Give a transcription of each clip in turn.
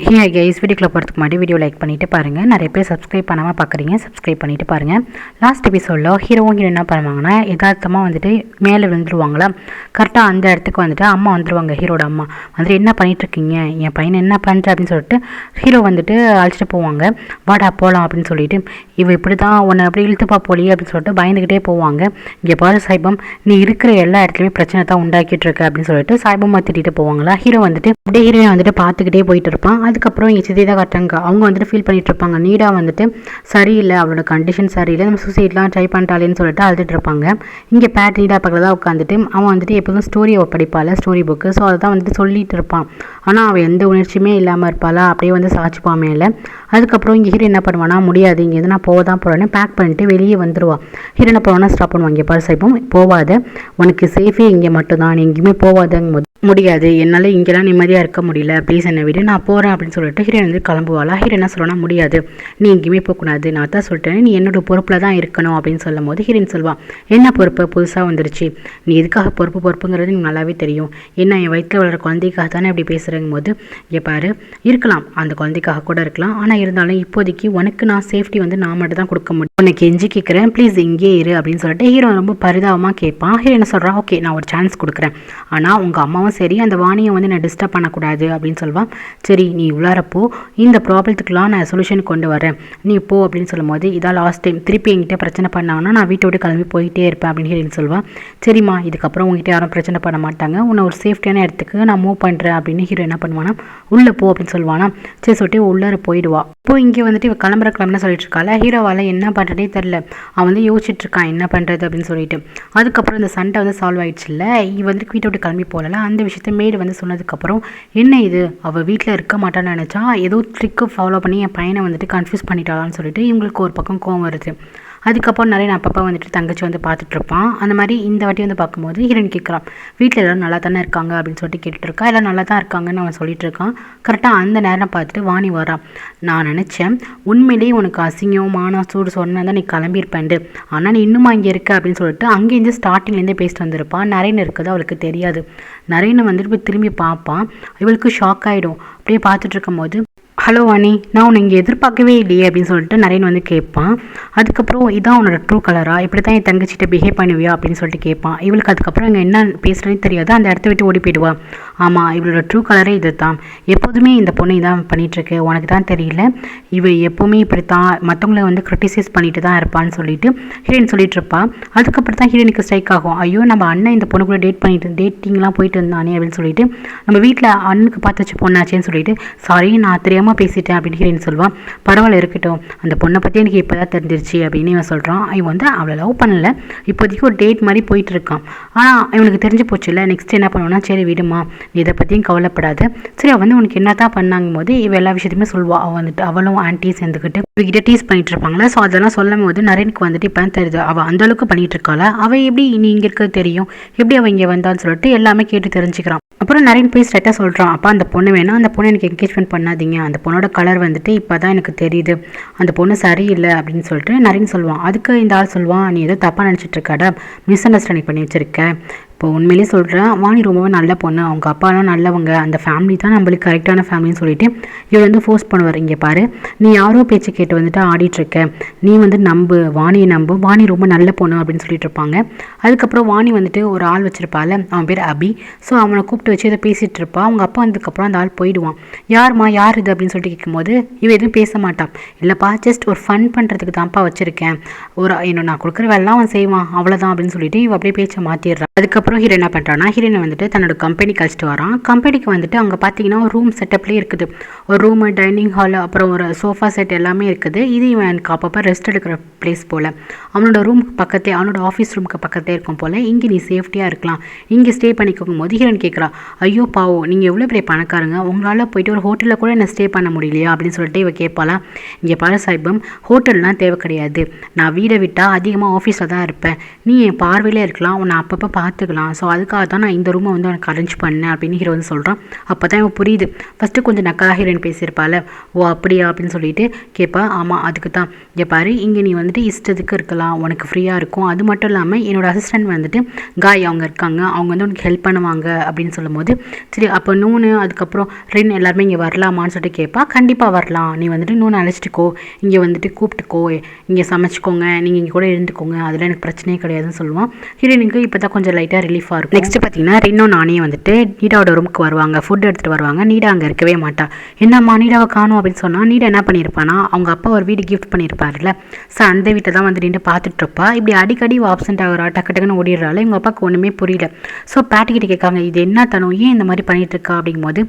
Hey guys, வீடியோக்குள்ள போகிறதுக்கு முன்னாடி வீடியோ லைக் பண்ணிட்டு பாருங்கள். நிறைய பேர் சப்ஸ்கிரைப் பண்ணாமல் பார்க்குறீங்க, சப்ஸ்கிரைப் பண்ணிட்டு பாருங்கள். லாஸ்ட் எபிசோடில் ஹீரோவும் என்ன பண்ணுவாங்கன்னா, யதார்த்தமாக வந்துட்டு மேலே விழுந்துருவாங்களா. கரெக்டாக அந்த இடத்துக்கு வந்துட்டு அம்மா வந்துடுவாங்க. ஹீரோட அம்மா வந்துட்டு என்ன பண்ணிகிட்ருக்கீங்க, என் பையனை என்ன பண்ணுற அப்படின்னு சொல்லிட்டு ஹீரோ வந்துட்டு அழைச்சிட்டு போவாங்க. வாடா போகலாம் அப்படின்னு சொல்லிட்டு, இவ இப்படி தான் உன்னை அப்படி இழுத்துப்பா போலியே அப்படின்னு சொல்லிட்டு பயந்துக்கிட்டே போவாங்க. இங்கே பாரு சாய்பம், நீ இருக்கிற எல்லா இடத்துலையுமே பிரச்சனை தான் உண்டாக்கிட்டு இருக்க அப்படின்னு சொல்லிட்டு சாய்பம்மா திட்டிட்டு போவாங்களா. ஹீரோ வந்துட்டு அப்படியே ஹீரோயை வந்துட்டு பார்த்துக்கிட்டே போயிட்டு இருப்பான். அதுக்கப்புறம் இங்கே சித்தி தான் காட்டுறாங்க. அவங்க வந்துட்டு ஃபீல் பண்ணிட்டு இருப்பாங்க. நீடா வந்துட்டு சரியில்லை, அவளோட கண்டிஷன் சரியில்லை, நம்ம சூசைட்லாம் ட்ரை பண்ணிட்டாலேன்னு சொல்லிட்டு அழுதுட்டு இருப்பாங்க. இங்கே பேட் நீடா பக்கத்தில் தான் உட்காந்துட்டு அவன் வந்துட்டு எப்போதும் ஸ்டோரி படிப்பாள், ஸ்டோரி புக்கு. ஸோ அதை தான் வந்துட்டு சொல்லிட்டு இருப்பான். ஆனால் அவள் எந்த உணர்ச்சியுமே இல்லாமல் இருப்பாளா, அப்படியே வந்து சாட்சிப்பாமே இல்லை. அதுக்கப்புறம் இங்கே ஹீரோ என்ன பண்ணுவானா, முடியாது இங்கே எது நான் போக தான் போகிறேன்னு பேக் பண்ணிட்டு வெளியே வந்துடுவான். ஹீரோ என்ன பண்ணுவானா, ஸ்டாப் பண்ணுவாங்க. இங்கே பாரு சாய்பம், போவாத, உனக்கு சேஃபே இங்கே மட்டும்தான், நீ எங்கேயுமே போவாதங்க. முடியாது, என்னால் இங்கெல்லாம் நிம்மதியாக இருக்க முடியல, ப்ளீஸ் என்னை விடு, நான் போகிறேன் அப்படின்னு சொல்லிட்டு ஹீரோ வந்து கிளம்புவாளா. ஹீரோ என்ன சொல்லணும்னா, முடியாது, நீ எங்கேயுமே போகக்கூடாது, நான் தான் சொல்லிட்டேன், நீ என்னோட பொறுப்பில் தான் இருக்கணும் அப்படின்னு சொல்லும் போது ஹீரோயின் சொல்வான், என்ன பொறுப்பு புதுசாக வந்துருச்சு, நீ எதுக்காக பொறுப்புங்கிறது எனக்கு நல்லாவே தெரியும், என்ன என் வயிற்றில் வளர குழந்தைக்காக தானே அப்படி பேசுகிறங்கும் போது, இங்கே பாரு, இருக்கலாம் அந்த குழந்தைக்காக கூட இருக்கலாம், ஆனால் இருந்தாலும் இப்போதைக்கு உனக்கு நான் சேஃப்டி வந்து நான் மட்டும் தான் கொடுக்க முடியும், உனக்கு எஞ்சி கேட்குறேன், ப்ளீஸ் இங்கே இரு அப்படின்னு சொல்லிட்டு ஹீரோ ரொம்ப பரிதாபமாக கேட்பான். ஹீரோ என்ன சொல்கிறான், ஓகே நான் ஒரு சான்ஸ் கொடுக்குறேன், ஆனால் உங்கள் அம்மாவும் சரி அந்த வாணியை வந்து நான் டிஸ்டர்ப் பண்ணக்கூடாது அப்படின்னு சொல்லுவான். சரி நீ உள்ளாரப்போ, இந்த ப்ராப்ளத்துக்குலாம் நான் சொல்யூஷன் கொண்டு வரேன், நீ போ அப்படின்னு சொல்லும் போது, இதான் லாஸ்ட் டைம், திருப்பி என்கிட்ட பிரச்சனை பண்ணாங்கன்னா நான் வீட்டை விட்டு கிளம்பி போயிட்டே இருப்பேன் அப்படின்னு ஹீரோயின் சொல்லுவான். சரிம்மா, இதுக்கப்புறம் உங்ககிட்ட யாரும் பிரச்சனை பண்ண மாட்டாங்க, உன்னை ஒரு சேஃப்டியான இடத்துக்கு நான் மூவ் பண்ணுறேன் அப்படின்னு ஹீரோ என்ன பண்ணுவானா, உள்ளே போ அப்படின்னு சொல்லுவானா. சரி சொல்லிட்டு உள்ளார போயிடுவா. இப்போ இங்கே வந்துட்டு இவ கிளம்புறன்னு சொல்லிட்டு இருக்காள். ஹீரோவால் என்ன பண்ணுறதே தெரில, அவன் வந்து யோசிச்சுட்டு இருக்கான் என்ன பண்ணுறது அப்படின்னு சொல்லிட்டு. அதுக்கப்புறம் இந்த சண்டை வந்து சால்வ் ஆயிடுச்சு இல்லை, இவ வந்துட்டு வீட்டை விட்டு கிளம்பி போகல. அந்த விஷயத்த மேடு வந்து சொன்னதுக்கப்புறம், என்ன இது அவள் வீட்டில் இருக்க மாட்டான்னு நினச்சா ஏதோ ட்ரிக்கு ஃபாலோ பண்ணி என் பையனை வந்துட்டு கன்ஃபியூஸ் பண்ணிட்டாளான்னு சொல்லிட்டு இவங்களுக்கு ஒரு பக்கம் கோவம் வருது. அதுக்கப்புறம் நிறைய அப்பப்போ வந்துட்டு தங்கச்சி வந்து பார்த்துட்ருப்பான். அந்த மாதிரி இந்த வாட்டி வந்து பார்க்கும்போது ஹீரோயின் கேட்குறான், வீட்டில் எல்லோரும் நல்லா தானே இருக்காங்க அப்படின்னு சொல்லிட்டு கேட்டுட்ருக்கா. எல்லாம் நல்லா தான் இருக்காங்கன்னு அவன் சொல்லிட்டு இருக்கான். கரெக்டாக அந்த நேரம் பார்த்துட்டு வாணி வரான். நான் நினச்சேன் உண்மையிலேயே உனக்கு அசிங்கம் மானம் சூடு சொன்னா தான் நீ கிளம்பியிருப்பேன்டு, ஆனால் நீ இன்னுமா இங்கே இருக்க அப்படின்னு சொல்லிட்டு அங்கேருந்து ஸ்டார்டிங்லேருந்தே பேசிட்டு வந்திருப்பான். நரேன் இருக்குது அவளுக்கு தெரியாது. நரேனை வந்துட்டு போய் திரும்பி பார்ப்பான். இவளுக்கு ஷாக் ஆகிடும். அப்படியே பார்த்துட்டு இருக்கும் போது, ஹலோ வாணி, நான் உன்னை இங்கே எதிர்பார்க்கவே இல்லையே அப்படின்னு சொல்லிட்டு நரேன் வந்து கேட்பான். அதுக்கப்புறம் இதான் உன்னோட ட்ரூ கலரா, இப்படி தான் என் தங்கச்சிட்ட பிஹேவ் பண்ணுவியா அப்படின்னு சொல்லிட்டு கேட்பான். இவளுக்கு அதுக்கப்புறம் இங்கே என்ன பேசுகிறேன்னு தெரியாது. அந்த இடத்த விட்டு ஓடி போயிடுவா. ஆமாம், இவளோட ட்ரூ கலரே இது தான், எப்போதுமே இந்த பொண்ணு இதான் பண்ணிகிட்ருக்கு, உனக்கு தான் தெரியல, இவ எப்போவுமே இப்படி தான் மற்றவங்கள வந்து கிரிட்டிசைஸ் பண்ணிட்டு தான் இருப்பான்னு சொல்லிட்டு ஹீரோயின் சொல்லிட்டு இருப்பா. அதுக்கப்புறம் தான் ஹீரோயினுக்கு ஸ்ட்ரைக் ஆகும். ஐயோ, நம்ம அண்ணன் இந்த பொண்ணு கூட டேட்டிங்லாம் போயிட்டு இருந்தானே அப்படின்னு சொல்லிட்டு, நம்ம வீட்டில் அண்ணனுக்கு பார்த்து வச்சு பொண்ணாச்சேன்னு சொல்லிட்டு, சாரி நான் தெரியாமல் பேசிட்டேன் அப்படின்னு ஹீரோயின் சொல்லுவான். பரவாயில்ல இருக்கட்டும், அந்த பொண்ணை பற்றி எனக்கு இப்போ தான் தெரிஞ்சிருச்சு அப்படின்னு இவன் சொல்கிறான். இவன் வந்து அவளை லவ் பண்ணலை, இப்போதைக்கு ஒரு டேட் மாதிரி போயிட்டு இருக்கான். ஆனால் இவனுக்கு தெரிஞ்சு போச்சு இல்லை. நெக்ஸ்ட் என்ன பண்ணுவான்னா, சரி விடுமா, நீ இதை பற்றியும் கவலைப்படாது, சரி அவள் வந்து உனக்கு என்ன தான் பண்ணாங்கும் போது இவ எல்லா விஷயத்தையுமே சொல்லுவாள். அவள் வந்துட்டு அவளும் ஆன்ட்டி சேர்ந்துக்கிட்டு இவகிட்ட டீஸ் பண்ணிட்டு இருப்பாங்களா. ஸோ அதெல்லாம் சொல்லும் போது நரேனுக்கு வந்துட்டு இப்போ தெரியுது அவள் அந்தளவுக்கு பண்ணிட்டு இருக்காளா, அவள் எப்படி நீ இங்கே இருக்க தெரியும், எப்படி அவள் இங்கே வந்தான்னு சொல்லிட்டு எல்லாமே கேட்டு தெரிஞ்சுக்கிறான். அப்புறம் நரேன் போய் ஸ்ட்ரைட்டாக சொல்கிறான், அப்பா அந்த பொண்ணு வேணாம், அந்த பொண்ணு எனக்கு என்கேஜ்மெண்ட் பண்ணாதீங்க, அந்த பொண்ணோட கலர் வந்துட்டு இப்போ தான் எனக்கு தெரியுது, அந்த பொண்ணு சரியில்லை அப்படின்னு சொல்லிட்டு நரேன் சொல்லுவான். அதுக்கு இந்த ஆள் சொல்லுவான், நீ ஏதோ தப்பாக நினச்சிட்டு இருக்காடா, மிஸ் அண்டர்ஸ்டாண்டிங் பண்ணி வச்சிருக்க, இப்போ உண்மையிலே சொல்கிறேன், வாணி ரொம்பவே நல்ல பொண்ணு, அவங்க அப்பாலாம் நல்லவங்க, அந்த ஃபேமிலி தான் நம்மளுக்கு கரெக்டான ஃபேமிலின்னு சொல்லிட்டு இவர் வந்து ஃபோர்ஸ் பண்ணுவார். இங்கே பாரு, நீ யாரோ பேச்சு கேட்டு வந்துட்டு ஆடிட்டுருக்க, நீ வந்து நம்பு, வாணியை நம்பு, வாணி ரொம்ப நல்ல பொண்ணு அப்படின்னு சொல்லிட்டு இருப்பாங்க. அதுக்கப்புறம் வாணி வந்துட்டு ஒரு ஆள் வச்சிருப்பாள், அவன் பேர் அபி. ஸோ அவனை கூப்பிட்டு வச்சு இதை பேசிகிட்டு இருப்பான். அவங்க அப்பா வந்ததுக்கப்புறம் அந்த ஆள் போயிடுவான். யாருமா யார் இது அப்படின்னு சொல்லிட்டு கேட்கும்போது இவன் எதுவும் பேச மாட்டான். இல்லைப்பா, ஜஸ்ட் ஒரு ஃபன் பண்ணுறதுக்கு தான்ப்பா வச்சுருக்கேன், நான் கொடுக்குற வேலைலாம் அவன் செய்வான், அவ்வளோதான் அப்படின்னு சொல்லிட்டு இவன் அப்படியே பேச்சை மாற்றிடுறான். அதுக்கப்புறம் ஹீரோ என்ன பண்ணுறான்னா, ஹீரோனை வந்துட்டு தன்னோட கம்பெனிக்கு அழைச்சிட்டு வரான். கம்பெனிக்கு வந்துட்டு அங்கே பார்த்தீங்கன்னா ஒரு ரூம் செட்டப்லேயே இருக்குது. ஒரு ரூமு, டைனிங் ஹால், அப்புறம் ஒரு சோஃபா செட் எல்லாமே இருக்குது. இது இவன் எனக்கு அப்பப்போ ரெஸ்ட் எடுக்கிற பிளேஸ் போல். அவனோட ரூமுக்கு பக்கத்தே, அவனோட ஆஃபீஸ் ரூமுக்கு பக்கத்தே இருக்கும் போல். இங்கே நீ சேஃப்டியாக இருக்கலாம், இங்கே ஸ்டே பண்ணிக்கும் போது ஹீரோன் கேட்குறா, ஐயோ பாவம், நீங்கள் எவ்வளோ பெரிய பணக்காரங்க, உங்களால் போயிட்டு ஒரு ஹோட்டலில் கூட என்ன ஸ்டே பண்ண முடியலையா அப்படின்னு சொல்லிட்டு இவ கேட்பாளா. இங்கே பாரு சாய்பம், ஹோட்டல்லாம் தேவை கிடையாது, நான் வீடை விட்டால் அதிகமாக ஆஃபீஸில் தான் இருப்பேன், நீ என் பார்வையிலே இருக்கலாம், உன்னை அப்பப்போ பார்த்துக்கலாம், தூங்கலாம். ஸோ அதுக்காக தான் நான் இந்த ரூமை வந்து உனக்கு அரேஞ்ச் பண்ணேன் அப்படின்னு ஹீரோ வந்து சொல்கிறான். அப்போ தான் இவன் புரியுது. ஃபஸ்ட்டு கொஞ்சம் நக்கலா ஹீரோயின் பேசியிருப்பாள். ஓ அப்படியா அப்படின்னு சொல்லிட்டு கேட்பா. ஆமாம் அதுக்கு தான். இங்கே பாரு, இங்கே நீ வந்துட்டு இஷ்டத்துக்கு இருக்கலாம், உனக்கு ஃப்ரீயாக இருக்கும். அது மட்டும் இல்லாமல் என்னோடய அசிஸ்டன்ட் வந்துட்டு காய் அவங்க இருக்காங்க, அவங்க வந்து உனக்கு ஹெல்ப் பண்ணுவாங்க அப்படின்னு சொல்லும்போது சரி அப்போ நூனு அதுக்கப்புறம் ரென் எல்லாருமே இங்கே வரலாமான்னு சொல்லிட்டு கேட்பா. கண்டிப்பாக வரலாம், நீ வந்துட்டு நூனை அழைச்சிட்டுக்கோ, இங்கே வந்துட்டு கூப்பிட்டுக்கோ, இங்கே சமைச்சிக்கோங்க, நீங்கள் இங்கே கூட இருந்துக்கோங்க, அதில் எனக்கு பிரச்சனையே கிடையாதுன்னு சொல்லுவான். ஹீரோயினுக்கு இப்போ தான் கொஞ்சம் லைட்டாக ரிலீஃபாக இருக்கும். நெக்ஸ்ட் பார்த்தீங்கன்னா ரென்னும் நானே வந்துட்டு நீடாவோட ரூமுக்கு வருவாங்க, ஃபுட் எடுத்துகிட்டு வருவாங்க. நீடா அங்கே இருக்கவே மாட்டா. என்னம்மா நீடாவை காணும் அப்படின்னு சொன்னால் நீடா என்ன பண்ணியிருப்பானா, அவங்க அப்பா ஒரு வீடு கிஃப்ட் பண்ணியிருப்பாருல்ல, ஸோ அந்த வீட்டை தான் வந்து நின்று பார்த்துட்டு இருப்பா. இப்படி அடிக்கடி ஆப்சென்ட் ஆகிறா, டக்கு டக்குன்னு ஓடிடுறாள். இவங்க அப்பாவுக்கு ஒன்றுமே புரியல. ஸோ பேட்டிக்கிட்ட கேட்காங்க, இது என்ன தனம், ஏன் இந்த மாதிரி பண்ணிட்டு இருக்கா அப்படிங்கும்போது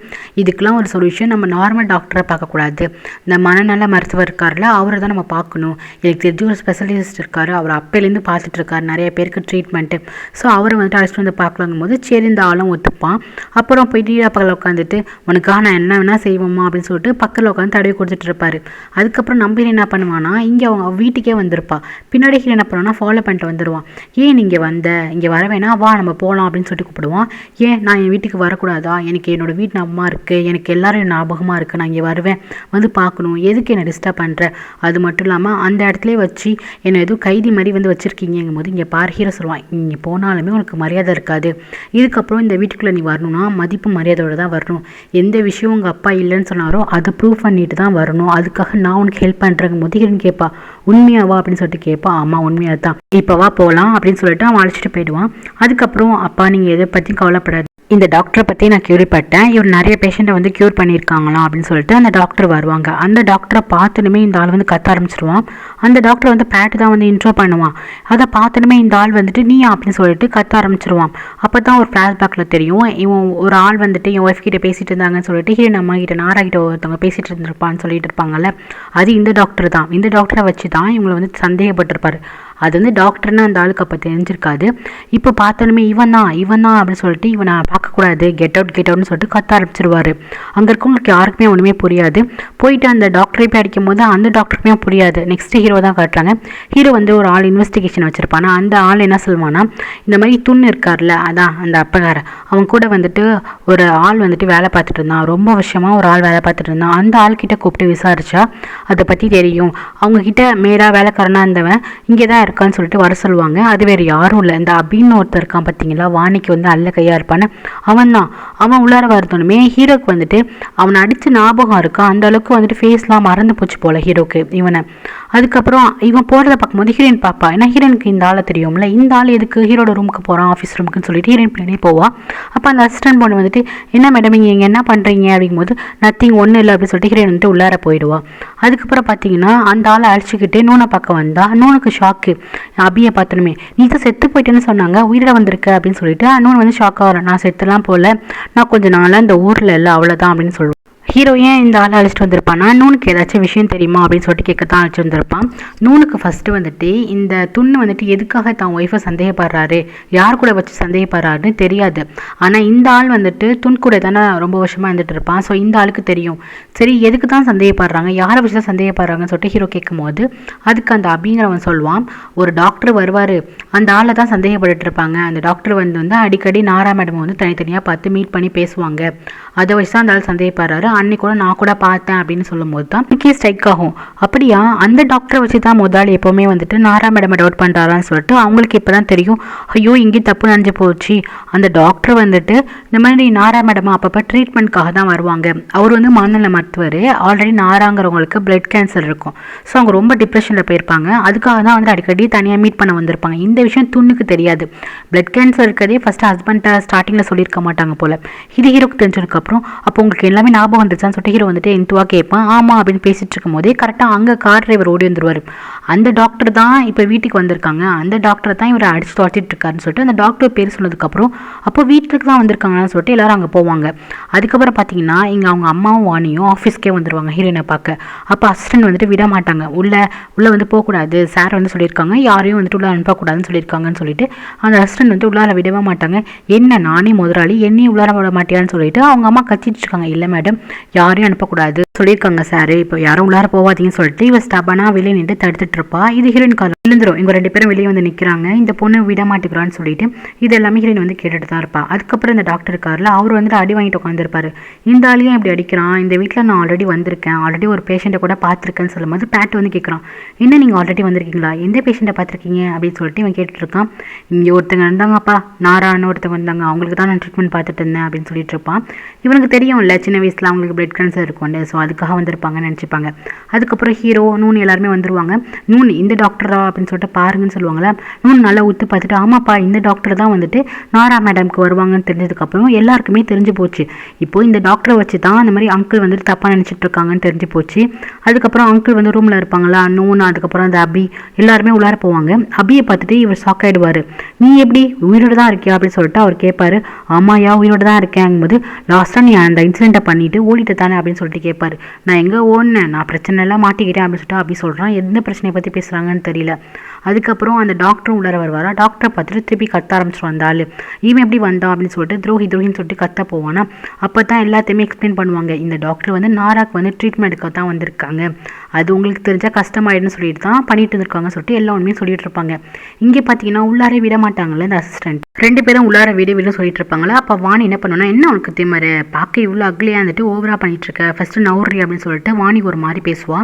இதுக்கெல்லாம் ஒரு சொல்யூஷன், நம்ம நார்மல் டாக்டரை பார்க்கக்கூடாது, இந்த மனநல மருத்துவர் இருக்கார்ல அவரை தான் நம்ம பார்க்கணும். எனக்கு தெரிஞ்ச ஒரு ஸ்பெஷலிஸ்ட் இருக்கார், அவர் அப்பையிலேருந்து பார்த்துட்டு இருக்காரு, நிறைய பேருக்கு ட்ரீட்மெண்ட்டு. ஸோ அவரை வந்துட்டு அழைச்சிட்டு வந்து பார்க்கலாங்கும் போது சரி இந்த ஆளும் ஒத்துப்பான். அப்புறம் போயிட்டு பக்கத்தில் உட்காந்துட்டு உனக்காக நான் என்ன வேணால் செய்வோமா அப்படின்னு சொல்லிட்டு பக்கத்தில் உட்காந்து தடவி கொடுத்துட்டு இருப்பாரு. அதுக்கப்புறம் நம்பி என்ன பண்ணுவானா, இங்கே அவங்க வீட்டுக்கே வந்திருப்பா. பின்னாடி என்ன பண்ணுவானா ஃபாலோ பண்ணிட்டு வந்துடுவான். ஏன் நீங்கள் வந்த, இங்கே வர வேணா, வா நம்ம போகலாம் அப்படின்னு சொல்லிட்டு கூப்பிடுவான். ஏன் நான் என் வீட்டுக்கு வரக்கூடாதா, எனக்கு என்னோடய வீட்டு ஞாபகமாக இருக்குது, எனக்கு எல்லாரும் ஞாபகமாக இருக்குது, நான் இங்கே வருவேன் வந்து பார்க்கணும், எதுக்கு என்னை டிஸ்டர்ப் பண்ணுறேன். அது மட்டும் இல்லாமல் அந்த இடத்துல வச்சு என்னை எதுவும் கைதி மாதிரி வந்து வச்சுருக்கீங்கும் போது இங்கே பார் ஹீரோ சொல்லுவான், இங்கே போனாலுமே உனக்கு மரியாதை இருக்காது, இதுக்கப்புறம் இந்த வீட்டுக்குள்ளே நீ வரணும்னா மதிப்பு மரியாதையோடு தான் வரணும், எந்த விஷயம் உங்கள் அப்பா இல்லைன்னு சொன்னாரோ அதை ப்ரூவ் பண்ணிட்டு தான் வரணும், அதுக்காக நான் உனக்கு ஹெல்ப் பண்ணுறேங்கும் போது ஹீரோன்னு கேட்பா, உண்மையாவா அப்படின்னு சொல்லிட்டு கேட்பா. ஆமாம் உண்மையாக தான், இப்போவா போகலாம் அப்படின்னு சொல்லிட்டு அவன் அழைச்சிட்டு போயிடுவான். அதுக்கப்புறம் அப்பா நீங்கள் எதை பற்றியும் கவலைப்படாது, இந்த டாக்டரை பற்றி நான் கேள்விப்பட்டேன், இவர் நிறைய பேஷண்ட்டை வந்து க்யூர் பண்ணியிருக்காங்களாம் அப்படின்னு சொல்லிட்டு அந்த டாக்டர் வருவாங்க. அந்த டாக்டரை பார்த்தனுமே இந்த ஆள் வந்து கத்த ஆரம்பிச்சிருவான். அந்த டாக்டர் வந்து பேட்டு தான் வந்து இன்ட்ரோ பண்ணுவான். அதை பார்த்தனுமே இந்த ஆள் வந்துட்டு நீ அப்படின்னு சொல்லிட்டு கத்த ஆரம்பிச்சிருவான். அப்போ தான் ஒரு ஃப்ளாஷ்பேக்கில் தெரியும், இவன் ஒரு ஆள் வந்துட்டு என் ஒய்ஃப் கிட்ட பேசிகிட்டு இருந்தாங்கன்னு சொல்லிட்டு ஹீரோயின் அம்மா கிட்ட நாரா கிட்ட ஒருத்தவங்க பேசிகிட்டு இருந்திருப்பான்னு சொல்லிட்டு இருப்பாங்கல்ல, அது இந்த டாக்டர் தான். இந்த டாக்டரை வச்சு தான் இவங்களை வந்து சந்தேகப்பட்டிருப்பாரு. அது வந்து டாக்டர்னு அந்த ஆளுக்கு அப்போ தெரிஞ்சிருக்காது. இப்போ பார்த்தனுமே இவன் தான் அப்படின்னு சொல்லிட்டு இவனை பார்க்கக்கூடாது, கெட் அவுட்னு சொல்லிட்டு கத்த ஆரம்பிச்சிருவார். அங்கே இருக்கவங்களுக்கு யாருக்குமே ஒன்றுமே புரியாது. போயிட்டு அந்த டாக்டரை போய் அடிக்கும் போது அந்த டாக்டருக்குமே புரியாது. நெக்ஸ்ட் ஹீரோ தான் காட்டுறாங்க. ஹீரோ வந்து ஒரு ஆள் இன்வெஸ்டிகேஷன் வச்சுருப்பானா, அந்த ஆள் என்ன சொல்லுவானா, இந்த மாதிரி துண்ணு இருக்கார்ல, அதான் அந்த அப்பகார அவன் கூட வந்துட்டு ஒரு ஆள் வந்துட்டு வேலை பார்த்துட்டு இருந்தான், ரொம்ப வருஷமாக ஒரு ஆள் வேலை பார்த்துட்டு இருந்தான். அந்த ஆள்கிட்ட கூப்பிட்டு விசாரிச்சா அதை பற்றி தெரியும். அவங்கக்கிட்ட மேலாக வேலைக்காரனாக இருந்தவன் இங்கே தான் இருக்கான்னு சொல்லிட்டு வர சொல்லுவாங்க. அது வேறு யாரும் இல்லை, இந்த அபின்னு ஒருத்தர் இருக்கான் பார்த்தீங்களா, வாணிக்கு வந்து அல்ல கையாக இருப்பானே அவன் தான். அவன் உள்ளார வரத்தோனுமே ஹீரோக்கு வந்துட்டு அவனை அடித்து ஞாபகம் இருக்கா, அந்த அளவுக்கு வந்துட்டு ஃபேஸ்லாம் மறந்து போச்சு போல ஹீரோக்கு இவனை. அதுக்கப்புறம் இவன் போகிறத பார்க்கும்போது ஹீரோயின் பார்ப்பா, ஏன்னா ஹீரோனுக்கு இந்த ஆளை தெரியும்ல, இந்த ஆள் எதுக்கு ஹீரோட ரூமுக்கு போகிறான், ஆஃபீஸ் ரூமுக்குன்னு சொல்லிட்டு ஹீரோயின் பின்னாடி போவா. அப்போ அந்த அசிஸ்டன்ட் பொண்ணு வந்துட்டு என்ன மேடம் இங்கே என்ன பண்ணுறீங்க அப்படிங்கும்போது நத்திங் ஒன்றும் இல்லை அப்படின்னு சொல்லிட்டு ஹீரோயின் வந்துட்டு உள்ளார போயிடுவா. அதுக்கப்புறம் பார்த்தீங்கன்னா அந்த ஆளை அழைச்சிக்கிட்டு நூனை பார்க்க வந்தா. நூனுக்கு ஷாக்கு, அபியை பார்த்தனுமே நீ தான் செத்து போயிட்டேன்னு சொன்னாங்க, உயிரிட வந்திருக்க அப்படின்னு சொல்லிட்டு நூன் வந்து ஷாக்காக வர, நான் செத்துலாம் போல, நான் கொஞ்சம் நாளாக இந்த ஊரில் இல்லை அவ்வளோதான் அப்படின்னு சொல்லுவேன். ஹீரோ ஏன் இந்த ஆளை அழைச்சிட்டு வந்திருப்பான்னா, நூனுக்கு ஏதாச்சும் விஷயம் தெரியுமா அப்படின்னு சொல்லிட்டு கேட்கத்தான் அழைச்சிட்டு வந்திருப்பான். நூனுக்கு ஃபஸ்ட்டு வந்துட்டு இந்த துண்ணு வந்துட்டு எதுக்காக தான் ஒய்ஃபை சந்தேகப்படுறாரு, யார் கூட வச்சு சந்தேகப்படுறாருன்னு தெரியாது. ஆனால் இந்த ஆள் வந்துட்டு துண் கூட தானே ரொம்ப வருஷமாக இருந்துட்டு இருப்பான். ஸோ இந்த ஆளுக்கு தெரியும். சரி எதுக்கு தான் சந்தேகப்படுறாங்க, யாரை வச்சு தான் சந்தேகப்படுறாங்கன்னு சொல்லிட்டு ஹீரோ கேட்கும் போது அதுக்கு அந்த அபிங்கிறவன் சொல்லுவான், ஒரு டாக்டர் வருவார், அந்த ஆளை தான் சந்தேகப்பட்டு இருப்பாங்க. அந்த டாக்டர் வந்து அடிக்கடி நாரா மேடம் வந்து தனித்தனியாக பார்த்து மீட் பண்ணி பேசுவாங்க, அதை வச்சு தான் அந்த ஆள் சந்தேகப்படுறாரு, அன்னைக்கு கூட நான் கூட பார்த்தேன் அப்படின்னு சொல்லும் போது தான் எனக்கே ஸ்ட்ரைக் ஆகும். அப்படியா, அந்த டாக்டரை வச்சு தான் முதலாளி எப்போவுமே வந்துட்டு நாரா மேடம் டவுட் பண்ணுறாரான்னு சொல்லிட்டு அவங்களுக்கு இப்போ தான் தெரியும், ஐயோ இங்கே தப்பு நினைஞ்சு போச்சு. அந்த டாக்டர் வந்துட்டு இந்த மாதிரி நாரா மேடம் அப்பப்போ ட்ரீட்மெண்ட்காக தான் வருவாங்க. அவர் வந்து மனநல மருத்துவர், ஆல்ரெடி நாராங்கிறவங்களுக்கு பிளட் கேன்சர் இருக்கும். ஸோ அவங்க ரொம்ப டிப்ரெஷனில் போயிருப்பாங்க, அதுக்காக தான் வந்து அடிக்கடி தனியாக மீட் பண்ண வந்திருப்பாங்க. இந்த விஷயம் துண்ணுக்கு தெரியாது. பிளட் கேன்சர் இருக்கிறதே ஃபஸ்ட்டு ஹஸ்பண்ட்டை ஸ்டார்டிங்கில் சொல்லியிருக்க மாட்டாங்க போல். இது ஹீரோக்கு தெரிஞ்சதுக்கப்புறம் அப்போ உங்களுக்கு எல்லாமே ஞாபகம் வந்துருச்சான்னு சொல்லிட்டு ஹீரோ வந்துட்டு இன்ட்டுவாக கேட்பான். ஆமாம் அப்படின்னு பேசிட்டு இருக்கும் போதே கரெக்டாக அங்கே கார் டிரைவர் ஓடி வந்துருவார். அந்த டாக்டர் தான் இப்போ வீட்டுக்கு வந்திருக்காங்க, அந்த டாக்டர் தான் இவரை அடிச்சு துரத்திட்டு இருக்காருன்னு சொல்லிட்டு அந்த டாக்டர் பேர் சொன்னதுக்கப்புறம் அப்போ வீட்டுக்கு தான் வந்திருக்காங்கன்னு சொல்லிட்டு எல்லாரும் அங்கே போவாங்க. அதுக்கப்புறம் பார்த்தீங்கன்னா இங்கே அவங்க அம்மாவும் வாணியும் ஆஃபீஸ்க்கே வந்துடுவாங்க ஹீரோயினை பார்க்க. அப்போ அசிஸ்டன்ட் வந்துட்டு விட மாட்டாங்க, உள்ளே வந்து போகக்கூடாது, சார் வந்து சொல்லியிருக்காங்க யாரையும் வந்துட்டு உள்ளே அனுப்பக்கூடாதுன்னு சொல்லியிருக்காங்கன்னு சொல்லிட்டு அந்த அசிஸ்டன்ட் வந்துட்டு உள்ளார விடவே மாட்டாங்க. என்ன நானே முதலாளி என்னையும் உள்ளார விட மாட்டியான்னு சொல்லிட்டு அவங்க அம்மா கத்திட்டு இருக்காங்க. இல்லை மேடம் யாரையும் அனுப்பக்கூடாது, சொல்லியிருக்காங்க சார், இப்போ யாரும் உள்ளார போவாதீங்கன்னு சொல்லிட்டு இவ ஸ்டபனா வெளியே நின்று தடுத்துட்டு இருப்பா. இது ஹீரோயின் கால் விழுந்துரும். இவங்க 2 பேரும் வெளியே வந்து நிற்கிறாங்க. இந்த பொண்ணு விட மாட்டேங்கிறான்னு சொல்லிட்டு இது எல்லாமே ஹீரோயின் வந்து கேட்டுட்டு தான் இருப்பா. அதுக்கப்புறம் இந்த டாக்டர் இருக்காருல, அவர் வந்துட்டு அடி வாங்கிட்டு உட்காந்துருப்பாரு. இந்த ஆளையும் இப்படி அடிக்கிறான், இந்த வீட்டில் நான் ஆல்ரெடி வந்திருக்கேன், ஆல்ரெடி ஒரு பேஷண்ட்டை கூட பார்த்துருக்கேன்னு சொல்லும்போது பேட் வந்து கேட்குறான், என்ன நீங்கள் ஆல்ரெடி வந்திருக்கீங்களா, எந்த பேஷண்ட்டை பார்த்துருக்கீங்க அப்படின்னு சொல்லிட்டு இவன் கேட்டுட்டு இருக்கான். இங்கே ஒருத்தங்க இருந்தாங்கப்பா, நாரான்னு ஒருத்தங்க வந்தாங்க, அவங்களுக்கு தான் நான் ட்ரீட்மெண்ட் பார்த்துட்டு இருந்தேன் அப்படின்னு சொல்லிட்டு இருப்பான். இவனுக்கு தெரியும்ல சின்ன வயசில் அவங்களுக்கு பிளட் கேன்சர் இருக்கும்ல, ஸோ அதுக்காக வந்திருப்பாங்கன்னு நினச்சிப்பாங்க. அதுக்கப்புறம் ஹீரோ நூன் எல்லாருமே வந்துருவாங்க. நூன் இந்த டாக்டரா அப்படின்னு சொல்லிட்டு பாருங்கன்னு சொல்லுவாங்களே. நூன் நல்லா ஊத்து பார்த்துட்டு ஆமாப்பா இந்த டாக்டர் தான் வந்துட்டு நாரா மேடம்க்கு வருவாங்கன்னு தெரிஞ்சதுக்கப்புறம் எல்லாருக்குமே தெரிஞ்சு போச்சு. இப்போ இந்த டாக்டரை வச்சு தான் அந்த மாதிரி அங்கிள் வந்துட்டு தப்பாக நினச்சிட்டு இருக்காங்கன்னு தெரிஞ்சு போச்சு. அதுக்கப்புறம் அங்கிள் வந்து ரூமில் இருப்பாங்களா, நூன் அதுக்கப்புறம் அந்த அபி எல்லாருமே உள்ளார போவாங்க. அபியை பார்த்துட்டு இவர் ஷாக் ஆகிடுவார். நீ எப்படி உயிரோடு தான் இருக்கியா அப்படின்னு சொல்லிட்டு அவர் கேட்பாரு. ஆமாயா உயிரோடு தான் இருக்கேங்கும்போது, லாஸ்ட்டாக நீ அந்த இன்சிடென்ட்டை பண்ணிட்டு ஓடிட்டு தானே அப்படின்னு சொல்லிட்டு கேட்பாரு. நான் எங்கே ஓடினேன், நான் பிரச்சனை எல்லாம் மாட்டிக்கிட்டேன் அப்படின்னு சொல்லிட்டு அப்படி சொல்கிறான். எந்த பிரச்சனையை பற்றி பேசுகிறாங்கன்னு தெரியல. அதுக்கப்புறம் அந்த டாக்டரும் உள்ளார வருவாரா. டாக்டரை பார்த்துட்டு திருப்பி கத்த ஆரம்பிச்சிடும் அந்த ஆள். இவன் எப்படி வந்தான் அப்படின்னு சொல்லிட்டு துரோகின்னு சொல்லிட்டு கத்த போவானா. அப்போ தான் எல்லாத்தையுமே எக்ஸ்பிளைன் பண்ணுவாங்க. இந்த டாக்டர் வந்து நாராக்கு வந்து ட்ரீட்மெண்ட்டுக்காக தான் வந்திருக்காங்க, அது உங்களுக்கு தெரிஞ்சால் கஷ்டமாயிடுன்னு சொல்லிட்டு தான் பண்ணிட்டு இருந்திருக்காங்க சொல்லிட்டு எல்லா உண்மையும் சொல்லிட்டு இருப்பாங்க. இங்கே பார்த்தீங்கன்னா உள்ளாரே விட மாட்டாங்கல்ல இந்த அசிஸ்டன்ட், 2 பேரும் உள்ளார விடுன்னு சொல்லிட்டு இருப்பாங்களா. அப்போ வாணி என்ன பண்ணுவோன்னா, என்ன உனக்கு திமிரு, பார்க்க இவ்வளோ அக்லியாக இருந்துட்டு ஓவரா பண்ணிட்டு இருக்க, ஃபர்ஸ்ட் நவுரி அப்படின்னு சொல்லிட்டு வாணி ஒரு மாதிரி பேசுவா.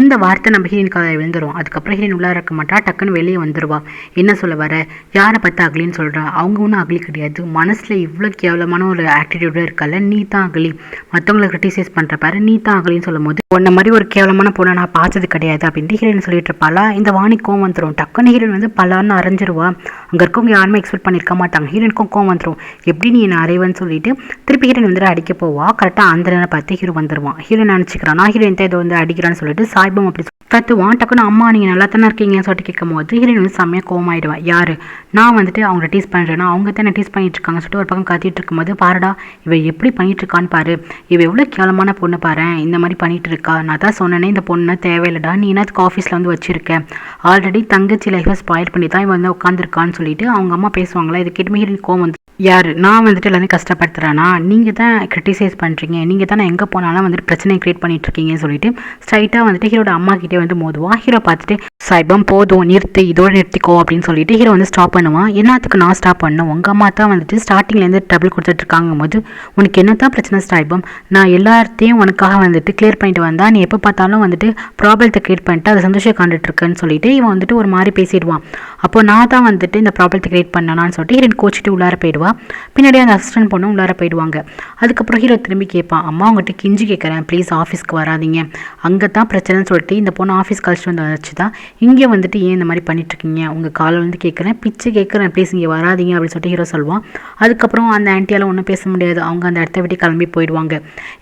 இந்த வார்த்தை நம்ம ஹீரோயின் காலை விழுந்துடும். அதுக்கப்புறம் ஹீரோயின் உள்ளார இருக்க மாட்டா, டக்குன்னு வெளியே வந்துடுவா. என்ன சொல்ல வர, யாரை பார்த்து அக்லின்னு சொல்கிறா, அவங்க ஒன்றும் அக்லி கிடையாது, மனசில் இவ்வளோ கேவலமான ஒரு ஆட்டிடியூடாக இருக்கல, நீ தான் அக்லி, மற்றவங்களை கிரிட்டிசைஸ் பண்ணுற பாரு, நீ தான் அக்லின்னு சொல்லும் போது உன்ன மாதிரி ஒரு கேவலமான பொண்ணை நான் பார்த்தது கிடையாது அப்படின்ட்டு ஹீரோயின் சொல்லிட்டு இருப்பாளா. இந்த வாணி கோவம் வந்துடும். டக்குன்னு ஹீரோயின் வந்து பலான்னு அரைஞ்சிருவா. அங்கே இருக்கவங்க யாருமே எக்ஸ்பெக்ட் பண்ணியிருக்க மாட்டாங்க. ஹீரோயினுக்கும் கோவம் வந்துடும். எப்படி நீ என்ன அரைவன்னு சொல்லிட்டு திருப்பி ஹீரோயின் வந்துட்டு அடிக்க போவா. கரெக்டாக அந்த நேரம் பார்த்து ஹீரோ வந்துடுவான். ஹீரோயின் நினச்சிக்கிறான் நான் ஹீரோயின் தான் இதை வந்து அடிக்கிறான்னு சொல்லிட்டு சாய்பம் அப்படி கத்துவான். டக்குன்னு அம்மா நீங்கள் நல்லா தானே இருக்கீங்கன்னு சொல்லிட்டு கேட்கும் போது ஹீரோயின் வந்து செம்மையாக கோவமாயிடுவேன். யார், நான் வந்துட்டு அவங்கள டீஸ் பண்ணுறேன்னா அவங்க தானே டீஸ் பண்ணிட்டு இருக்காங்க சொல்லிட்டு ஒரு பக்கம் கத்திட்டு இருக்கும்போது, பாருடா இவ எப்படி பண்ணிட்டு இருக்கான்னு பாரு, இவ எவ்வளோ கேவலமான பொண்ணு பாரு, இந்த மாதிரி பண்ணிட்டு இருக்கா, நான் தான் சொன்னேனே இந்த பொண்ணு தேவையில்லடா, நீ என்னத்துக்கு ஆஃபீஸில் வந்து வச்சிருக்க, ஆல்ரெடி தங்கச்சி லைஃப்பை ஸ்பாயில் பண்ணி தான் இவன் வந்து உட்காந்துருக்கான்னு சொல்லிட்டு அவங்க அம்மா பேசுவாங்களா. இது கேட்டுமே ஹீரோயின் கோவம் வந்து, யார், நான் வந்துட்டு எல்லாமே கஷ்டப்படுத்துகிறேன்னா, நீங்கள் தான் கிரிட்டிசைஸ் பண்ணுறீங்க, நீங்கள் தான் எங்கே போனாலும் வந்துட்டு பிரச்சனையை க்ரியேட் பண்ணிட்டு இருக்கீங்கன்னு சொல்லிட்டு ஸ்ட்ரைட்டாக வந்துட்டு ஹீரோட அம்மா கிட்டே வந்து மோதுவா. ஹீரோ பார்த்துட்டு சாய்பம் போதும் நிறுத்து, இதோட நிறுத்திக்கோ அப்படின்னு சொல்லிட்டு ஹீரோ வந்து ஸ்டாப் பண்ணுவான். என்னத்துக்கு நான் ஸ்டாப் பண்ணேன், உங்கள் அம்மா தான் வந்துட்டு ஸ்டார்டிங்லேருந்து ட்ரபிள் கொடுத்துட்ருக்காங்க போது உனக்கு என்ன தான் பிரச்சனை சாய்பம், நான் எல்லாத்தையும் உனக்காக வந்துட்டு கிளியர் பண்ணிட்டு வந்தா நீ எப்போ பார்த்தாலும் வந்துட்டு ப்ராப்ளத்தை கிரியேட் பண்ணிட்டு அதை சந்தோஷம் காண்டுட்டு இருக்கேன்னு சொல்லிட்டு இவன் வந்துட்டு ஒரு மாதிரி பேசிடுவான். அப்போ நான் தான் வந்துட்டு இந்த ப்ராப்ளத்தை கிரியேட் பண்ணான்னு சொல்லிட்டு ஹீரோயின் கோச்சிட்டு உள்ளார போயிடுவா. பின்னாடி அந்த அசிஸ்டன்ட் பொண்ணு உள்ளார போயிடுவாங்க. அதுக்கப்புறம் ஹீரோ திரும்பி கேட்பான், அம்மா உங்கள்கிட்ட கிஞ்சி கேட்குறேன் ப்ளீஸ் ஆஃபீஸ்க்கு வராதிங்க, அங்கே தான் பிரச்சனைன்னு சொல்லிட்டு இந்த பொண்ணு ஆஃபீஸ் கழிச்சிட்டு வந்து வச்சு தான் இங்கே வந்துட்டு ஏன் இந்த மாதிரி பண்ணிட்டுருக்கீங்க, உங்கள் காலை வந்து கேட்குறேன், பிச்சு கேட்குறேன், ப்ளீஸ் இங்கே வராதிங்க அப்படின்னு சொல்லிட்டு ஹீரோ சொல்லுவான். அதுக்கப்புறம் அந்த ஆன்ட்டியால் ஒன்றும் பேச முடியாது, அவங்க அந்த இடத்த விட்டு கிளம்பி போயிடுவாங்க.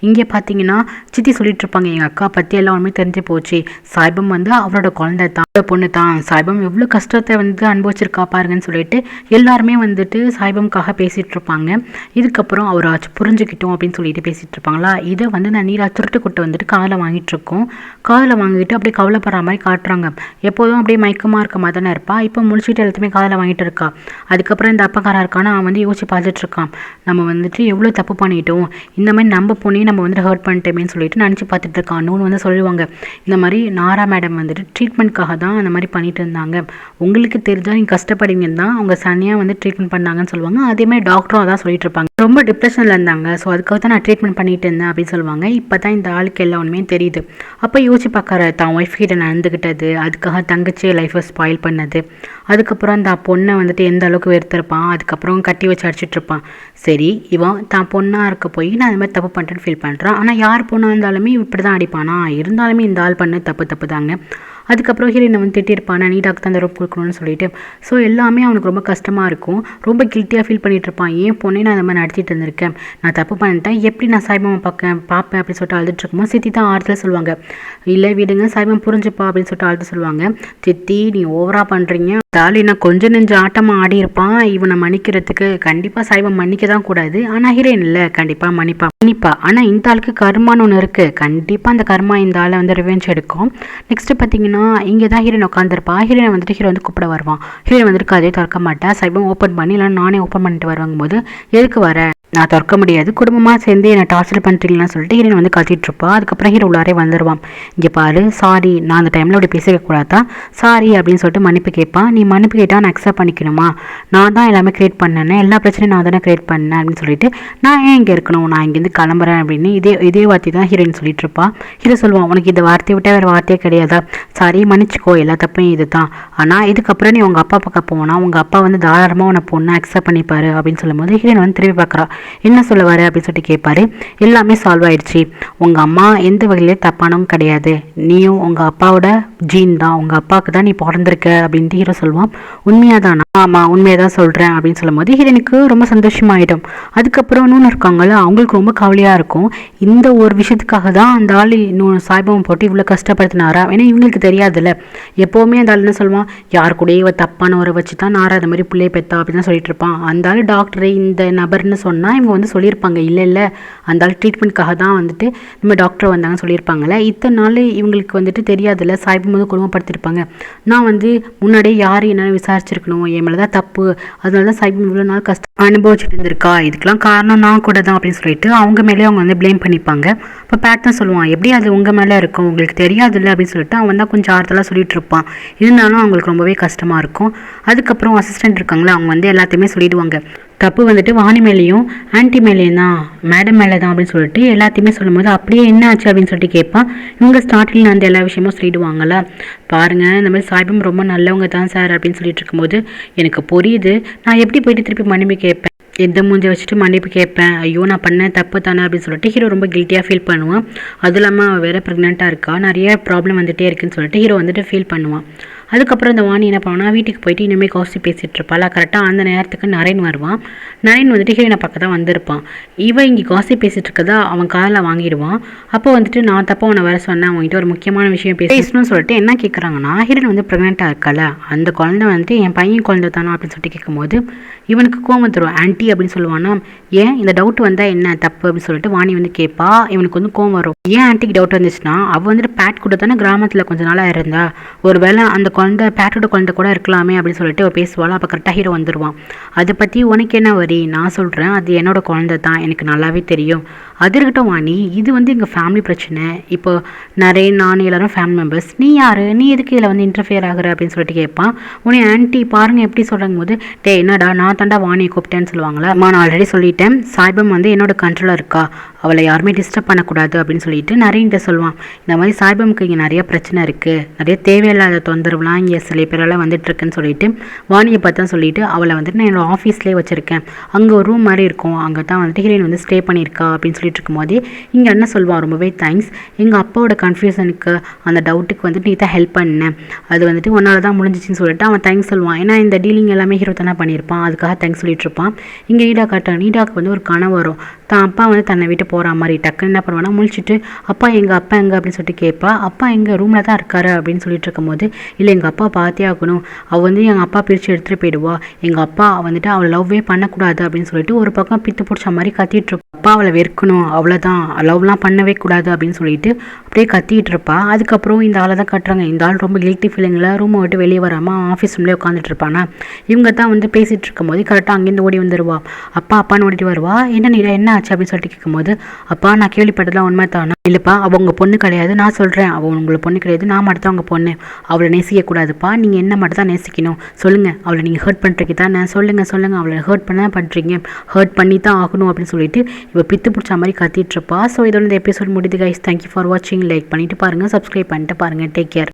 இங்கே பார்த்தீங்கன்னா சித்தி சொல்லிட்டு இருப்பாங்க, எங்கள் அக்கா பற்றி எல்லாம் ஒன்றுமே தெரிஞ்சு போச்சு, சாய்பம் வந்து அவரோட குழந்தை தான், பொண்ணு தான், சாய்பம் எவ்வளோ கஷ்டத்தை வந்து அனுபவிச்சிருக்கா பாருங்கன்னு சொல்லிட்டு எல்லாருமே வந்துட்டு சாய்பம்காக பேசிகிட்டு இருப்பாங்க. இதுக்கப்புறம் அவர் ஆச்சு புரிஞ்சுக்கிட்டோம் அப்படின்னு சொல்லிட்டு பேசிகிட்டு இருப்பாங்களா. இதை வந்து நான் நீரா துருட்டு குட்டை வந்துட்டு காதில் வாங்கிட்டு இருக்கோம். காதில் வாங்கிட்டு அப்படியே கவலைப்படுற மாதிரி காட்டுறாங்க. எப்போதும் அப்படியே மயக்கமாக இருக்க மாதிரி தானே இருப்பா, இப்போ முடிச்சுட்டு எல்லாத்தையுமே காதில் வாங்கிட்டு இருக்கா. அதுக்கப்புறம் இந்த அப்பக்காரா இருக்கான்னு அவன் வந்து யோசிச்சு பார்த்துட்டு இருக்கான், நம்ம வந்துட்டு எவ்வளோ தப்பு பண்ணிட்டோம், இந்த மாதிரி நம்ம பொண்ணையும் நம்ம வந்துட்டு ஹர்ட் பண்ணிட்டோமேன்னு சொல்லிட்டு நினச்சி பார்த்துட்டு இருக்கான். இன்னொன்று வந்து சொல்லுவாங்க, இந்த மாதிரி நாரா மேடம் வந்துட்டு ட்ரீட்மெண்ட்காக தான் அந்த மாதிரி பண்ணிட்டு இருந்தாங்க, உங்களுக்கு தெரிஞ்சால் நீங்கள் கஷ்டப்படுவீங்கன்னு தான் அவங்க சனியாக வந்து ட்ரீட்மெண்ட் பண்ணாங்கன்னு சொல்லுவாங்க. அதேமாதிரி டாக்டரும் அதான் சொல்லிட்டு இருப்பாங்க, ரொம்ப டிப்ரெஷனில் இருந்தாங்க, ஸோ அதுக்காக தான் நான் ட்ரீட்மெண்ட் பண்ணிட்டு இருந்தேன் அப்படின்னு சொல்லுவாங்க. இப்போ தான் இந்த ஆளுக்கு எல்லா ஒன்றுமே தெரியுது. அப்போ யோசிச்சு பார்க்குற தான் ஒய்ஃப் கிட்ட நடந்துக்கிட்டது, அதுக்காக தங்கச்சி லைஃப்பை ஸ்பாயில் பண்ணது, அதுக்கப்புறம் அந்த பொண்ணை வந்துட்டு எந்த அளவுக்கு வெறுத்திருப்பான், அதுக்கப்புறம் கட்டி வச்சு அடிச்சுட்டு இருப்பான். சரி இவன் தான் பொண்ணாக இருக்க போய் நான் அது மாதிரி தப்பு பண்ணுறேன்னு ஃபீல் பண்ணுறான். ஆனால் யார் பொண்ணாக இருந்தாலுமே இப்படி தான் அடிப்பானா, இருந்தாலுமே இந்த ஆள் பண்ண தப்பு தாங்க. அதுக்கப்புறம் ஹீரோயினை வந்து திட்டிருப்பான், நீ டாக்டர் அந்த ரூப் கொடுக்கணும்னு சொல்லிட்டு. ஸோ எல்லாமே அவனுக்கு ரொம்ப கஷ்டமாக இருக்கும், ரொம்ப கில்ட்டியாக ஃபீல் பண்ணிட்டு இருப்பான். ஏன் பொண்ணே நான் அந்த மாதிரி நடத்திட்டு இருந்திருக்கேன், நான் தப்பு பண்ணிட்டேன், எப்படி நான் சாய்பாமா பார்ப்பேன் அப்படின்னு சொல்லிட்டு அழுதுட்டு இருக்கும்போது சித்தி தான் ஆறுதல் சொல்லுவாங்க, இல்லை விடுங்க சாய்பாமா புரிஞ்சுப்பா அப்படின்னு சொல்லிட்டு ஆறுதல் சொல்லுவாங்க. சித்தி நீ ஓவரா பண்ணுறீங்க, தாலி நான் கொஞ்சம் நெஞ்சு ஆட்டமாக ஆடி இருப்பான், இவனை மன்னிக்கிறதுக்கு கண்டிப்பாக சாய்பாமா மன்னிக்க தான் கூடாது, ஆனால் ஹீரோயின் இல்லை கண்டிப்பாக மன்னிப்பா. ஆனால் இந்த ஆளுக்கு கர்மான்னு ஒன்று இருக்குது, கண்டிப்பாக அந்த கர்மா இந்த ஆளை வந்து ரிவெஞ்ச் எடுக்கும். நெக்ஸ்ட்டு பார்த்தீங்கன்னா இங்கே தான் ஹீரோயின் உட்காந்துருப்பா. ஹீரோனை வந்துட்டு ஹீரோ வந்து கூப்பிட வருவான். ஹீரோயின் வந்துட்டு கதையை திறக்க மாட்டா. சாய்பாமா ஓப்பன் பண்ணி இல்லை நானே ஓப்பன் பண்ணிட்டு வருவாங்க போது, எதுக்கு வர, நான் திறக்க முடியாது, குடும்பமாக சேர்ந்து என்னை டார்ச்சர் பண்ணுறீங்கன்னு சொல்லிட்டு ஹீரோயின் வந்து கத்திட்டு இருப்பா. அதுக்கப்புறம் ஹீரோ உள்ளாரே வந்துடுவான். இங்கே பாரு, சாரி, நான் அந்த டைமில் அப்படி பேசிக்கக்கூடாதா, சாரி அப்படின்னு சொல்லிட்டு மன்னிப்பு கேட்பான். நீ மன்னிப்பு கேட்டால் நான் அக்செப்ட் பண்ணிக்கணுமா, நான் தான் எல்லாமே க்ரியேட் பண்ணேன், எல்லா பிரச்சனையும் நான் தானே க்ரியேட் பண்ணேன் அப்படின்னு சொல்லிட்டு நான் ஏன் இங்கே இருக்கணும், நான் இங்கேருந்து கிளம்புறேன் அப்படின்னு இதே வார்த்தை தான் ஹீரோயின் சொல்லிட்டு இருப்பா. ஹீரோ சொல்லுவான், உனக்கு இந்த வார்த்தையை விட்டால் வேறு வார்த்தையே கிடையாதா, சாரி மன்னிச்சிக்கோ, எல்லா தப்பையும் இது தான், ஆனால் இதுக்கப்புறம் நீ உங்கள் அப்பா பக்கம் போனால் உங்கள் அப்பா வந்து தாராளமாக உன்னை பொண்ணை அக்செப்ட் பண்ணிப்பாரு அப்படின்னு சொல்லும்போது ஹீரோயின் வந்து திரும்பி பார்க்குறா. என்ன சொல்ல வர அப்படின்னு சொல்லிட்டு கேட்பாரு. எல்லாமே சால்வ் ஆயிடுச்சு, உங்கள் அம்மா எந்த வகையிலே தப்பானவங்க கிடையாது, நீயும் உங்கள் அப்பாவோட ஜீன் தான், உங்கள் அப்பாவுக்கு தான் நீ பிறந்திருக்க அப்படின்ட்டு ஹீரோ சொல்லுவான். உண்மையாக தானா, ஆமாம் உண்மையாக தான் சொல்கிறேன் அப்படின்னு சொல்லும்போது ஹீரோனுக்கு ரொம்ப சந்தோஷமாயிடும். அதுக்கப்புறம் இன்னொன்று இருக்காங்கல்ல, அவங்களுக்கு ரொம்ப கவலையாக இருக்கும். இந்த ஒரு விஷயத்துக்காக தான் அந்த ஆள் இன்னொன்று சாய்பாபம் போட்டு இவ்வளோ கஷ்டப்படுத்தினாரா, ஏன்னா இவங்களுக்கு தெரியாதுல்ல. எப்போவுமே அந்த ஆள் என்ன சொல்லுவான், யார் கூட இவ தப்பானவரை வச்சு தான் நாரா அந்த மாதிரி பிள்ளைய பெற்றா அப்படின்னு தான் சொல்லிட்டு இருப்பான். அந்த ஆள் டாக்டரு இந்த நபர்னு சொன்னால் இவங்க வந்து சொல்லியிருப்பாங்க, இல்லை அந்த ஆள் ட்ரீட்மெண்ட்காக தான் வந்துட்டு நம்ம டாக்டர் வந்தாங்கன்னு சொல்லியிருப்பாங்கல்ல. இத்தனை நாள் இவங்களுக்கு வந்துட்டு தெரியாதுல்ல, சாய்பம் வந்து குடும்பப்படுத்திருப்பாங்க. நான் வந்து முன்னாடியே யார் என்னென்னு விசாரிச்சிருக்கணும், என் மேலே தான் தப்பு, அதனால தான் சாய்பம் இவ்வளோ நாள் கஷ்டம் அனுபவிச்சுட்டு இருந்திருக்கா, இதுக்கெல்லாம் காரணம் நான் கூட தான் அப்படின்னு சொல்லிட்டு அவங்க மேலே அவங்க வந்து ப்ளேம் பண்ணிப்பாங்க. இப்போ பேட் தான் சொல்லுவான், எப்படி அது உங்கள் மேலே இருக்கும், உங்களுக்கு தெரியாதுல்ல அப்படின்னு சொல்லிட்டு அவன் தான் கொஞ்சம் ஆறுதலாக சொல்லிட்டு இருப்பான். இருந்தாலும் அவங்களுக்கு ரொம்பவே கஷ்டமாக இருக்கும். அதுக்கப்புறம் அசிஸ்டன்ட் இருக்காங்களா, அவங்க வந்து எல்லாத்தையுமே சொல்லிடுவாங்க. தப்பு வந்துட்டு வாணி மேலேயும் ஆன்டி மேலேயும் தான், மேடம் மேலே தான் அப்படின்னு சொல்லிட்டு எல்லாத்தையுமே சொல்லும்போது அப்படியே என்ன ஆச்சு அப்படின்னு சொல்லிட்டு கேட்பான். இவங்க ஸ்டார்டிங்கில் அந்த எல்லா விஷயமும் சொல்லிடுவாங்கல்ல. பாருங்கள், இந்த மாதிரி சாய்பம் ரொம்ப நல்லவங்க தான் சார் அப்படின்னு சொல்லிட்டு இருக்கும்போது எனக்கு புரியுது, நான் எப்படி போயிட்டு திருப்பி மன்னிப்பு கேட்பேன், எந்த மூஞ்சை வச்சுட்டு மன்னிப்பு கேட்பேன், ஐயோ நான் பண்ண தப்பு தானே அப்படின்னு சொல்லிட்டு ஹீரோ ரொம்ப கில்ட்டியாக ஃபீல் பண்ணுவான். அதுவும் இல்லாமல் அவள் வேறு ப்ரெக்னெண்ட்டாக இருக்கா, நிறைய ப்ராப்ளம் வந்துகிட்டே இருக்குன்னு சொல்லிட்டு ஹீரோ வந்துட்டு ஃபீல் பண்ணுவான். அதுக்கப்புறம் இந்த வாணி என்ன பண்ணுவானா, வீட்டுக்கு போயிட்டு இனிமேல் காசி பேசிகிட்டு இருப்பாள். கரெக்டாக அந்த நேரத்துக்கு நரேன் வருவான். நரேன் வந்துட்டு ஹீரோயினை பக்கம் தான் வந்திருப்பான். இவன் இங்கே காசி பேசிகிட்டு இருக்கதா அவன் காதில் வாங்கிடுவான். அப்போ வந்துட்டு நான் தப்பாக உன்னை வர சொன்னேன், அவங்ககிட்ட ஒரு முக்கியமான விஷயம் பேசணும்னு சொல்லிட்டு என்ன கேட்குறாங்கன்னா, ஹீரோயின் வந்து ப்ரெக்னெண்ட்டாக இருக்கல, அந்த குழந்தை வந்துட்டு என் பையன் குழந்தை தானோ அப்படின்னு சொல்லிட்டு கேட்கும்போது இவனுக்கு கோவம் தரும். ஆன்ட்டி அப்படின்னு சொல்லுவானா, ஏன் இந்த டவுட் வந்தால் என்ன தப்பு அப்படின்னு சொல்லிட்டு வாணி வந்து கேட்பா. இவனுக்கு வந்து கோவம் வரும். ஏன் ஆன்ட்டிக்கு டவுட் வந்துச்சுன்னா, அவள் வந்துட்டு பேட் கூட தானே கிராமத்தில் கொஞ்ச நாளாக இருந்தா, ஒரு வேளை அந்த குழந்தை பேட்டோட குழந்தை கூட இருக்கலாமே அப்படின்னு சொல்லிட்டு அவள் பேசுவாள். அப்போ கரெக்டாக ஹீரோ வந்துடுவான். அதை பற்றி உனக்கு என்ன வரி, நான் சொல்கிறேன் அது என்னோட குழந்தை தான், எனக்கு நல்லாவே தெரியும். அது இருக்கட்டும் வாணி, இது வந்து எங்கள் ஃபேமிலி பிரச்சனை, இப்போ நிறைய நான் எல்லாரும் ஃபேமிலி மெம்பர்ஸ், நீ யார், நீ எதுக்கு இதில் வந்து இன்டர்ஃபியர் ஆகுற அப்படின்னு சொல்லிட்டு கேட்பான். உடனே ஆன்ட்டி பாருங்கள் எப்படி சொல்கிறாங்க போது, டே என்னடா நான் தாண்டா வாணியை கூப்பிட்டேன்னு சொல்லுவாங்களா. நான் ஆல்ரெடி சொல்லிட்டேன், சாய்பம் வந்து என்னோட கண்ட்ரோலாக இருக்கா, அவளை யாருமே டிஸ்டர்ப் பண்ணக்கூடாது அப்படின்னு சொல்லிட்டு நிறைய சொல்லுவான். இந்த மாதிரி சாய்பமுக்கு இங்கே நிறைய பிரச்சனை இருக்குது, நிறைய தேவையில்லாத தொந்தரவுலாம் இங்கே சில பேரெல்லாம் வந்துட்டுருக்குன்னு சொல்லிட்டு வாணியை பார்த்தா சொல்லிட்டு அவளை வந்துட்டு நான் என்னோடய ஆஃபீஸ்லேயே வச்சுருக்கேன், அங்கே ஒரு ரூம் மாதிரி இருக்கும், அங்கே தான் வந்துட்டு ஹீரோயின் வந்து ஸ்டே பண்ணியிருக்கா அப்படின்னு சொல்லிட்டு இருக்கும்போதே இங்கே என்ன சொல்லுவான், ரொம்பவே தேங்க்ஸ், எங்கள் அப்பாவோட கன்ஃபியூஷனுக்கு அந்த டவுட்டுக்கு வந்துட்டு நீ தான் ஹெல்ப் பண்ணேன், அது வந்துட்டு உன்னால தான் முடிஞ்சிச்சின்னு சொல்லிட்டு அவன் தேங்க்ஸ் சொல்லுவான். ஏன்னா இந்த டீலிங் எல்லாமே ஹீரோ தானே பண்ணியிருப்பான், அதுக்காக தேங்க்ஸ் சொல்லிட்டு இருப்பான். இங்கே நீடாக்கு வந்து ஒரு கனவு வரும், தான் அப்பா வந்து தன்னை விட்டு போகிற மாதிரி. டக்குன்னு என்ன பண்ணுவானா, முழிச்சிட்டு அப்பா எங்கே அப்படின்னு சொல்லிட்டு கேட்பா. அப்பா எங்கள் ரூமில் தான் இருக்காரு அப்படின்னு சொல்லிட்டு இருக்கும்போது, இல்லை எங்கள் அப்பா பார்த்தே ஆகணும், அவள் வந்து எங்கள் அப்பா பிரித்து எடுத்துகிட்டு போயிடுவா, எங்கள் அப்பா வந்துட்டு அவளை லவ்வே பண்ணக்கூடாது அப்படின்னு சொல்லிட்டு ஒரு பக்கம் பித்து பிடிச்ச மாதிரி கத்திட்டு இருப்பா. அப்பா அவளை வெறுக்கணும், அவ்வளோதான், லவ்லாம் பண்ணவே கூடாது அப்படின்னு சொல்லிட்டு அப்படியே கத்திட்டு இருப்பா. அதுக்கப்புறம் இந்த ஆளை தான் கட்டுறாங்க. இந்த ஆள் ரொம்ப கில்ட்டி ஃபீலிங்கில் ரூமை விட்டு வெளியே வராமல் ஆஃபீஸ் ரூம்லேயே உட்காந்துட்டு இருப்பானா. இவங்க தான் வந்து பேசிகிட்டு இருக்கும்போது கரெக்டாக அங்கேருந்து ஓடி வந்துடுவா. அப்பான்னு ஓடிட்டு வருவா. என்ன ஆச்சு அப்படின்னு சொல்லிட்டு கேட்கும்போது, அப்பா நான் கேள்விப்பட்டதெல்லாம் உண்மை தானா, இல்லைப்பா அவள் உங்கள் பொண்ணு கிடையாது, நான் சொல்கிறேன் அவள் உங்களை பொண்ணு கிடையாது, நான் மட்டும் தான் உங்கள் பொண்ணு, அவளை நேசிக்கக்கூடாதுப்பா, நீங்கள் என்ன மட்டும் தான் நேசிக்கணும், சொல்லுங்கள் அவளை நீங்கள் ஹர்ட் பண்ணுறீங்க தானே, சொல்லுங்கள் அவளை ஹர்ட் பண்ண பண்ணுறீங்க, ஹர்ட் பண்ணி தான் ஆகணும் அப்படின்னு சொல்லிட்டு இப்போ பித்து பிடிச்ச மாதிரி கத்திட்டு இருப்பா. ஸோ இதோட இந்த எபிசோட் முடியுது கைஸ். தேங்க்யூ ஃபார் வாட்சிங். லைக் பண்ணிட்டு பாருங்கள், சப்ஸ்கிரைப் பண்ணிட்டு பாருங்கள். Take care.